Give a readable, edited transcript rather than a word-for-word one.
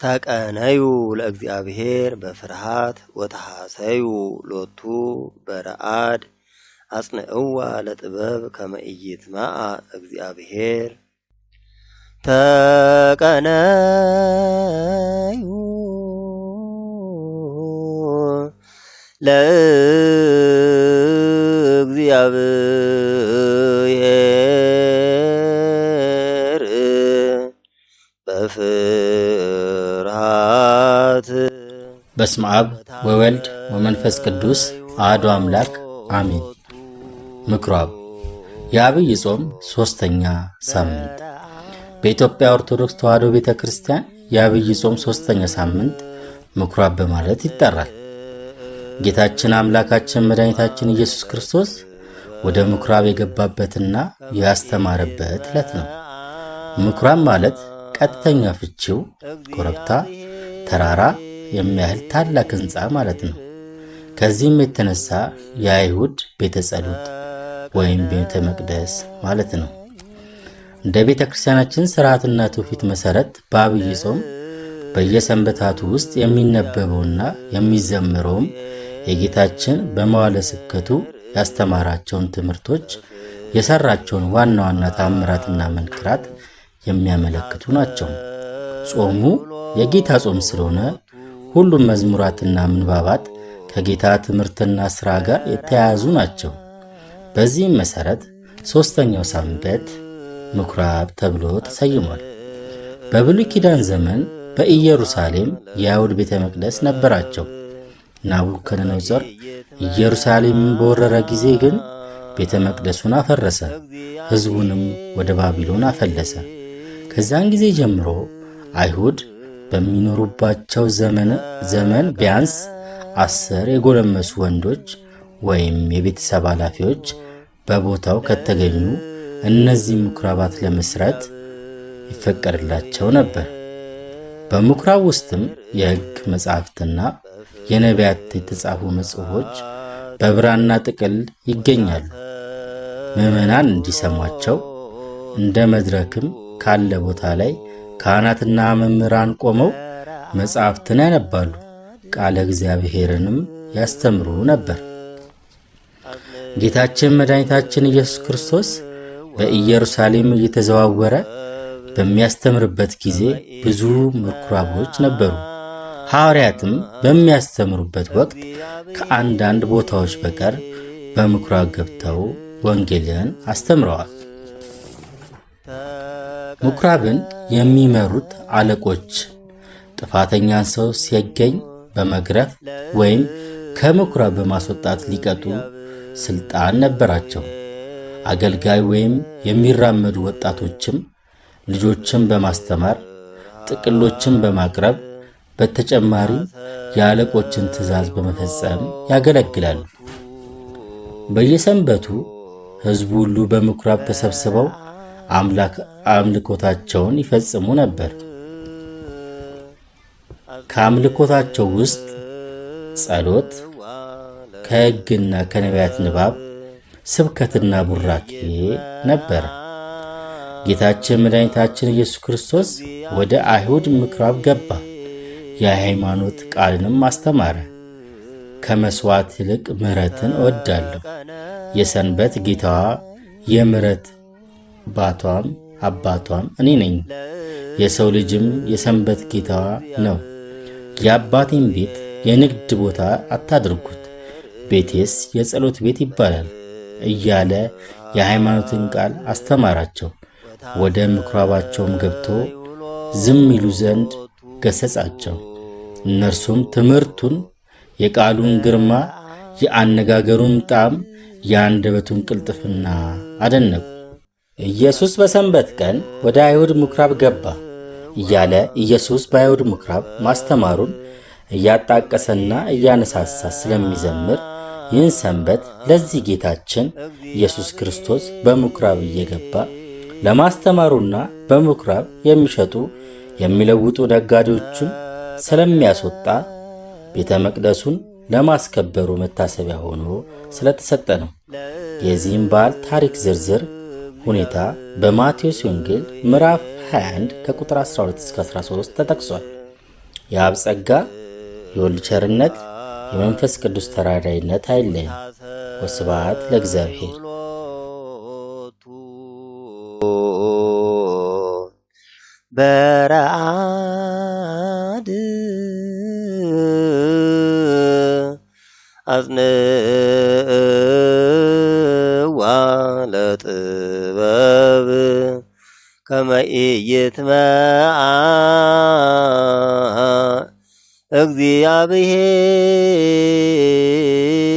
ተቀነዩ ለእግዚአብሔር በፍርሃት ወተሐሰዩ ሎቱ በረአድ አጽንዕዋ ለጥበብ ከመ ኢይትመዓ እግዚአብሔር። ተቀነዩ ለእግዚአብሔር በፍርሃት። በስመ አብ ወወልድ ወመንፈስ ቅዱስ አሐዱ አምላክ አሜን። ምኵራብ የዐቢይ ጾም ሦስተኛ ሳምንት በኢትዮጵያ ኦርቶዶክስ ተዋሕዶ ቤተ ክርስቲያን የዐቢይ ጾም ሦስተኛ ሳምንት ምኵራብ በማለት ይጠራል። ጌታችን አምላካችን መድኃኒታችን ኢየሱስ ክርስቶስ ወደ ምኵራብ የገባበትና ያስተማረበት ዕለት ነው። ምኵራብ ማለት ቀጥተኛ ፍቺው ኮረብታ፣ ተራራ የሚያህል ታላቅ ሕንፃ ማለት ነው። ከዚህም የተነሳ የአይሁድ ቤተ ጸሎት ወይም ቤተ መቅደስ ማለት ነው። እንደ ቤተ ክርስቲያናችን ሥርዓትና ትውፊት መሠረት በዐቢይ ጾም በየሰንበታቱ ውስጥ የሚነበበውና የሚዘምረውም የጌታችን በመዋዕለ ስብከቱ ያስተማራቸውን ትምህርቶች፣ የሠራቸውን ዋና ዋና ተአምራትና መንክራት የሚያመለክቱ ናቸው። ጾሙ የጌታ ጾም ስለሆነ ሁሉም መዝሙራትና ምንባባት ከጌታ ትምህርትና ሥራ ጋር የተያያዙ ናቸው። በዚህም መሠረት ሦስተኛው ሰንበት ምኵራብ ተብሎ ተሰይሟል። በብሉይ ኪዳን ዘመን በኢየሩሳሌም የአይሁድ ቤተ መቅደስ ነበራቸው። ናቡከደነፆር ኢየሩሳሌምን በወረረ ጊዜ ግን ቤተ መቅደሱን አፈረሰ፣ ሕዝቡንም ወደ ባቢሎን አፈለሰ። ከዛን ጊዜ ጀምሮ አይሁድ በሚኖሩባቸው ዘመን ቢያንስ 10 የጎለመሱ ወንዶች ወይም የቤተሰብ ኃላፊዎች በቦታው ከተገኙ እነዚህ ምኵራባት ለመስራት ይፈቀድላቸው ነበር። በምኵራብ ውስጥም የሕግ መጻሕፍትና የነቢያት የተጻፉ መጽሐፎች በብራና ጥቅል ይገኛሉ። ምዕመናን እንዲሰሟቸው እንደ መድረክም ካለ ቦታ ላይ ካህናትና መምህራን ቆመው መጻሕፍትን ያነባሉ፣ ቃለ እግዚአብሔርንም ያስተምሩ ነበር። ጌታችን መድኃኒታችን ኢየሱስ ክርስቶስ በኢየሩሳሌም እየተዘዋወረ በሚያስተምርበት ጊዜ ብዙ ምኵራቦች ነበሩ። ሐዋርያትም በሚያስተምሩበት ወቅት ከአንዳንድ ቦታዎች በቀር በምኵራብ ገብተው ወንጌልን አስተምረዋል። ምኵራብን የሚመሩት አለቆች ጥፋተኛን ሰው ሲገኝ በመግረፍ ወይም ከምኵራብ በማስወጣት ሊቀጡ ሥልጣን ነበራቸው። አገልጋይ ወይም የሚራመዱ ወጣቶችም ልጆችን በማስተማር ጥቅሎችን በማቅረብ በተጨማሪም የአለቆችን ትእዛዝ በመፈጸም ያገለግላሉ። በየሰንበቱ ሕዝቡ ሁሉ በምኵራብ ተሰብስበው አምልኮታቸውን ይፈጽሙ ነበር። ከአምልኮታቸው ውስጥ ጸሎት፣ ከሕግና ከነቢያት ንባብ፣ ስብከትና ቡራኬ ነበር። ጌታችን መድኃኒታችን ኢየሱስ ክርስቶስ ወደ አይሁድ ምኵራብ ገባ፣ የሃይማኖት ቃልንም አስተማረ። ከመሥዋዕት ይልቅ ምሕረትን እወዳለሁ፣ የሰንበት ጌታዋ የምሕረት አባቷም እኔ ነኝ፣ የሰው ልጅም የሰንበት ጌታዋ ነው። የአባቴን ቤት የንግድ ቦታ አታድርጉት፣ ቤቴስ የጸሎት ቤት ይባላል እያለ የሃይማኖትን ቃል አስተማራቸው። ወደ ምኵራባቸውም ገብቶ ዝም ይሉ ዘንድ ገሰጻቸው። እነርሱም ትምህርቱን፣ የቃሉን ግርማ፣ የአነጋገሩን ጣዕም፣ የአንደበቱን ቅልጥፍና አደነቁ። ኢየሱስ በሰንበት ቀን ወደ አይሁድ ምኵራብ ገባ እያለ ኢየሱስ በአይሁድ ምኵራብ ማስተማሩን እያጣቀሰና እያነሳሳ ስለሚዘምር ይህን ሰንበት ለዚህ ጌታችን ኢየሱስ ክርስቶስ በምኵራብ እየገባ ለማስተማሩና በምኵራብ የሚሸጡ የሚለውጡ ነጋዴዎችን ስለሚያስወጣ ቤተ መቅደሱን ለማስከበሩ መታሰቢያ ሆኖ ስለተሰጠ ነው። የዚህም በዓል ታሪክ ዝርዝር ሁኔታ በማቴዎስ ወንጌል ምዕራፍ 21 ከቁጥር 12 እስከ 13 ተጠቅሷል። የአብ ጸጋ፣ የወልድ ቸርነት፣ የመንፈስ ቅዱስ ተራዳይነት አይለየን። ወስብሐት ለእግዚአብሔር። በረአድ አጽንዕዋ ለጥበብ ከመ ኢይትመዓ እግዚአብሔር